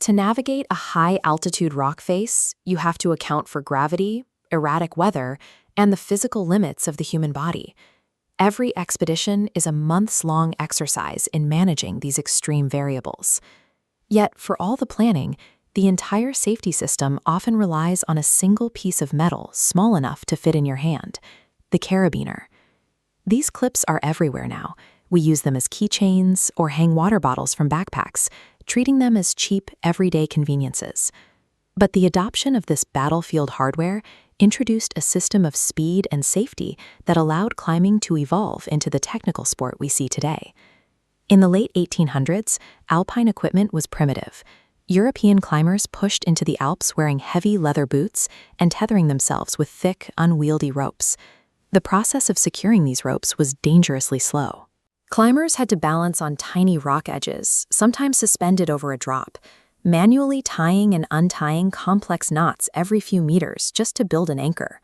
To navigate a high-altitude rock face, you have to account for gravity, erratic weather, and the physical limits of the human body. Every expedition is a months-long exercise in managing these extreme variables. Yet, for all the planning, the entire safety system often relies on a single piece of metal small enough to fit in your hand, the carabiner. These clips are everywhere now. We use them as keychains or hang water bottles from backpacks, treating them as cheap, everyday conveniences. But the adoption of this battlefield hardware introduced a system of speed and safety that allowed climbing to evolve into the technical sport we see today. In the late 1800s, alpine equipment was primitive. European climbers pushed into the Alps wearing heavy leather boots and tethering themselves with thick, unwieldy ropes. The process of securing these ropes was dangerously slow. Climbers had to balance on tiny rock edges, sometimes suspended over a drop, manually tying and untying complex knots every few meters just to build an anchor.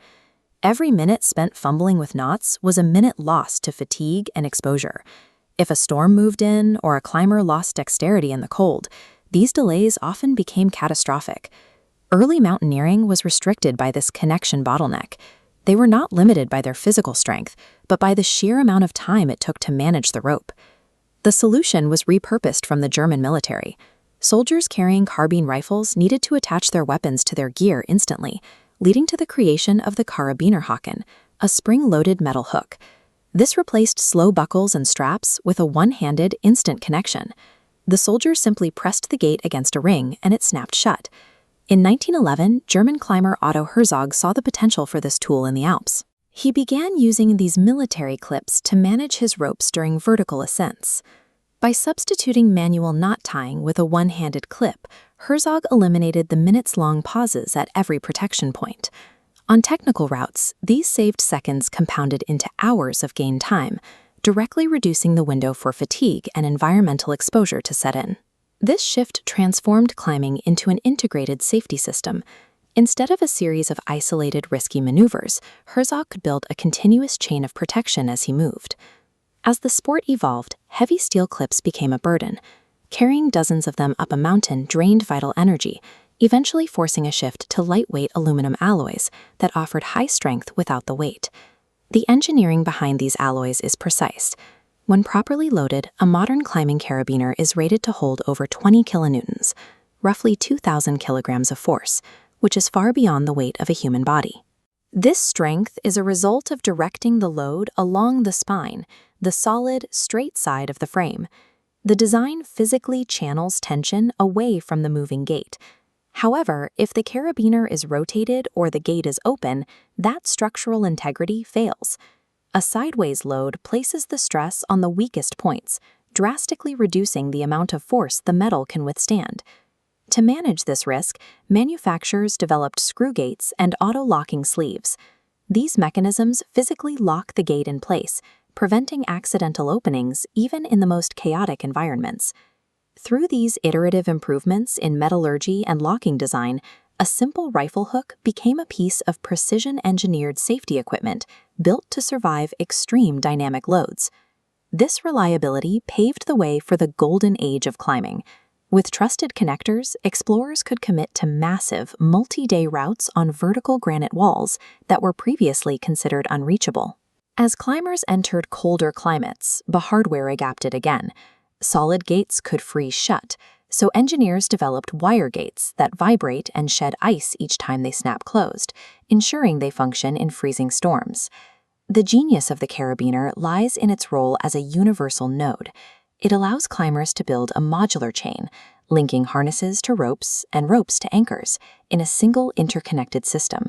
Every minute spent fumbling with knots was a minute lost to fatigue and exposure. If a storm moved in or a climber lost dexterity in the cold, these delays often became catastrophic. Early mountaineering was restricted by this connection bottleneck. They were not limited by their physical strength, but by the sheer amount of time it took to manage the rope. The solution was repurposed from the German military. Soldiers carrying carbine rifles needed to attach their weapons to their gear instantly, leading to the creation of the Karabinerhaken, a spring-loaded metal hook. This replaced slow buckles and straps with a one-handed, instant connection. The soldier simply pressed the gate against a ring and it snapped shut. In 1911, German climber Otto Herzog saw the potential for this tool in the Alps. He began using these military clips to manage his ropes during vertical ascents. By substituting manual knot tying with a one-handed clip, Herzog eliminated the minutes-long pauses at every protection point. On technical routes, these saved seconds compounded into hours of gained time, directly reducing the window for fatigue and environmental exposure to set in. This shift transformed climbing into an integrated safety system. Instead of a series of isolated, risky maneuvers, Herzog could build a continuous chain of protection as he moved. As the sport evolved, heavy steel clips became a burden. Carrying dozens of them up a mountain drained vital energy, eventually forcing a shift to lightweight aluminum alloys that offered high strength without the weight. The engineering behind these alloys is precise. When properly loaded, a modern climbing carabiner is rated to hold over 20 kilonewtons, roughly 2,000 kilograms of force, which is far beyond the weight of a human body. This strength is a result of directing the load along the spine, the solid, straight side of the frame. The design physically channels tension away from the moving gate. However, if the carabiner is rotated or the gate is open, that structural integrity fails. A sideways load places the stress on the weakest points, drastically reducing the amount of force the metal can withstand. To manage this risk, manufacturers developed screw gates and auto-locking sleeves. These mechanisms physically lock the gate in place, preventing accidental openings even in the most chaotic environments. Through these iterative improvements in metallurgy and locking design, a simple rifle hook became a piece of precision-engineered safety equipment built to survive extreme dynamic loads. This reliability paved the way for the golden age of climbing. With trusted connectors, explorers could commit to massive, multi-day routes on vertical granite walls that were previously considered unreachable. As climbers entered colder climates, the hardware adapted again. Solid gates could freeze shut, so engineers developed wire gates that vibrate and shed ice each time they snap closed, ensuring they function in freezing storms. The genius of the carabiner lies in its role as a universal node. It allows climbers to build a modular chain, linking harnesses to ropes and ropes to anchors in a single interconnected system.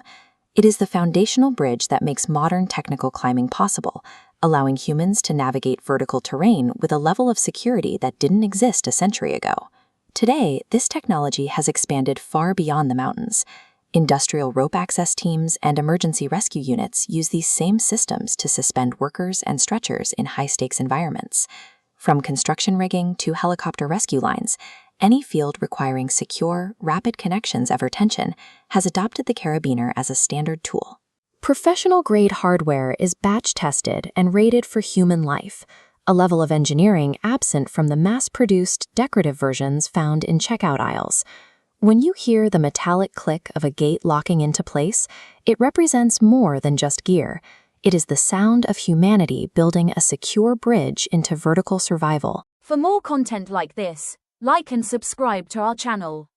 It is the foundational bridge that makes modern technical climbing possible, allowing humans to navigate vertical terrain with a level of security that didn't exist a century ago. Today, this technology has expanded far beyond the mountains. Industrial rope access teams and emergency rescue units use these same systems to suspend workers and stretchers in high-stakes environments. From construction rigging to helicopter rescue lines, any field requiring secure, rapid connections of retention has adopted the carabiner as a standard tool. Professional-grade hardware is batch-tested and rated for human life. a level of engineering absent from the mass-produced decorative versions found in checkout aisles. When you hear the metallic click of a gate locking into place, it represents more than just gear. It is the sound of humanity building a secure bridge into vertical survival. For more content like this, like and subscribe to our channel.